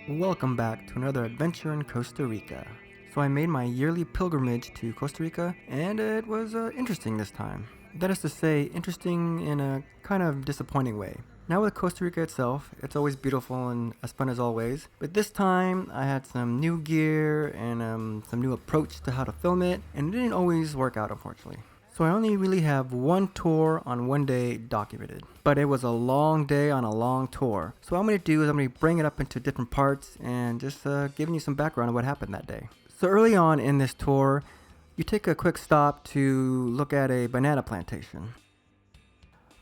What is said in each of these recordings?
Welcome back to another adventure in Costa Rica. So I made my yearly pilgrimage to Costa Rica, and it was interesting this time. That is to say, interesting in a kind of disappointing way. Now with Costa Rica itself, it's always beautiful and as fun as always, but this time I had some new gear and some new approach to how to film it, and it didn't always work out, unfortunately. So I only really have one tour on one day documented. But it was a long day on a long tour. So what I'm going to do is I'm going to bring it up into different parts and just giving you some background on what happened that day. So early on in this tour, you take a quick stop to look at a banana plantation.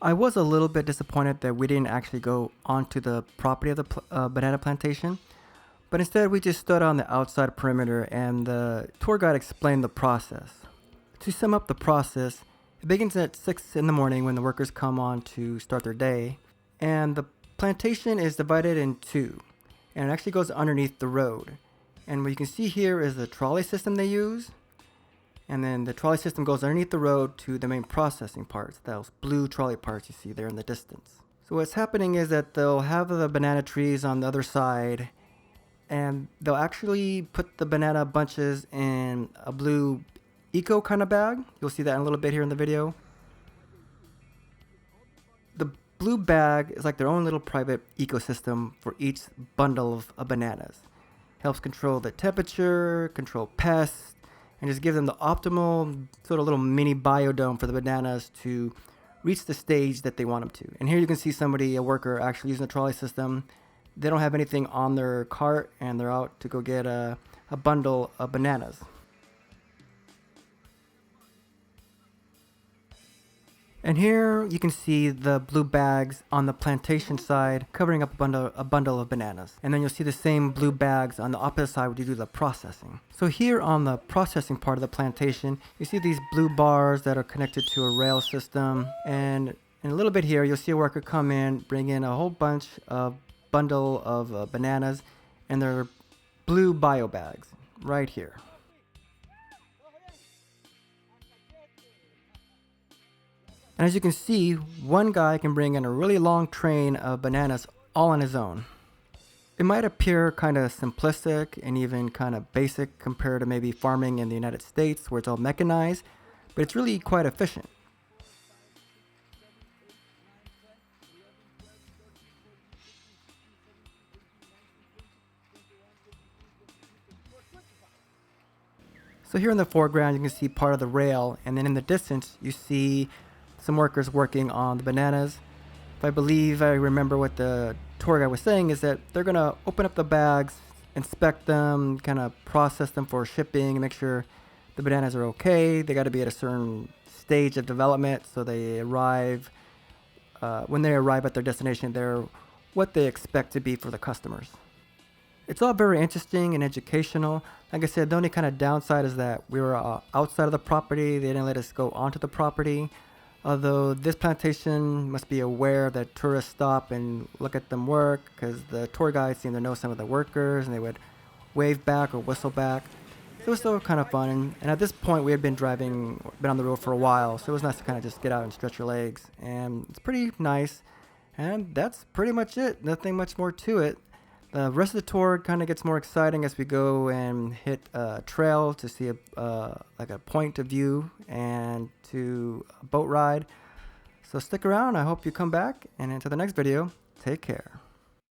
I was a little bit disappointed that we didn't actually go onto the property of the banana plantation. But instead we just stood on the outside perimeter and the tour guide explained the process. To sum up the process, it begins at 6 in the morning when the workers come on to start their day, and the plantation is divided in two, and it actually goes underneath the road. And what you can see here is the trolley system they use, and then the trolley system goes underneath the road to the main processing parts, those blue trolley parts you see there in the distance. So what's happening is that they'll have the banana trees on the other side, and they'll actually put the banana bunches in a blue eco kind of bag. You'll see that in a little bit here in the video. The blue bag is like their own little private ecosystem for each bundle of bananas. Helps control the temperature, control pests, and just give them the optimal sort of little mini biodome for the bananas to reach the stage that they want them to. And here you can see somebody, a worker, actually using the trolley system. They don't have anything on their cart and they're out to go get a bundle of bananas. And here you can see the blue bags on the plantation side covering up a bundle of bananas. And then you'll see the same blue bags on the opposite side where you do the processing. So here on the processing part of the plantation, you see these blue bars that are connected to a rail system. And in a little bit here, you'll see a worker come in, bring in a whole bunch of bundle of bananas, and they're blue bio bags right here. And as you can see, one guy can bring in a really long train of bananas all on his own. It might appear kind of simplistic and even kind of basic compared to maybe farming in the United States where it's all mechanized, but it's really quite efficient. So here in the foreground you can see part of the rail, and then in the distance you see some workers working on the bananas. If I remember what the tour guide was saying, is that they're gonna open up the bags, inspect them, kind of process them for shipping and make sure the bananas are okay. They got to be at a certain stage of development so they arrive, when they arrive at their destination, they're what they expect to be for the customers. It's all very interesting and educational. Like I said, the only kind of downside is that we were outside of the property. They didn't let us go onto the property. Although this plantation must be aware that tourists stop and look at them work, because the tour guides seem to know some of the workers and they would wave back or whistle back. So it was still kind of fun. And at this point we had been on the road for a while, so it was nice to kind of just get out and stretch your legs. And it's pretty nice. And that's pretty much it. Nothing much more to it. The rest of the tour kind of gets more exciting as we go and hit a trail to see like a point of view and to a boat ride. So stick around. I hope you come back, and until the next video, take care.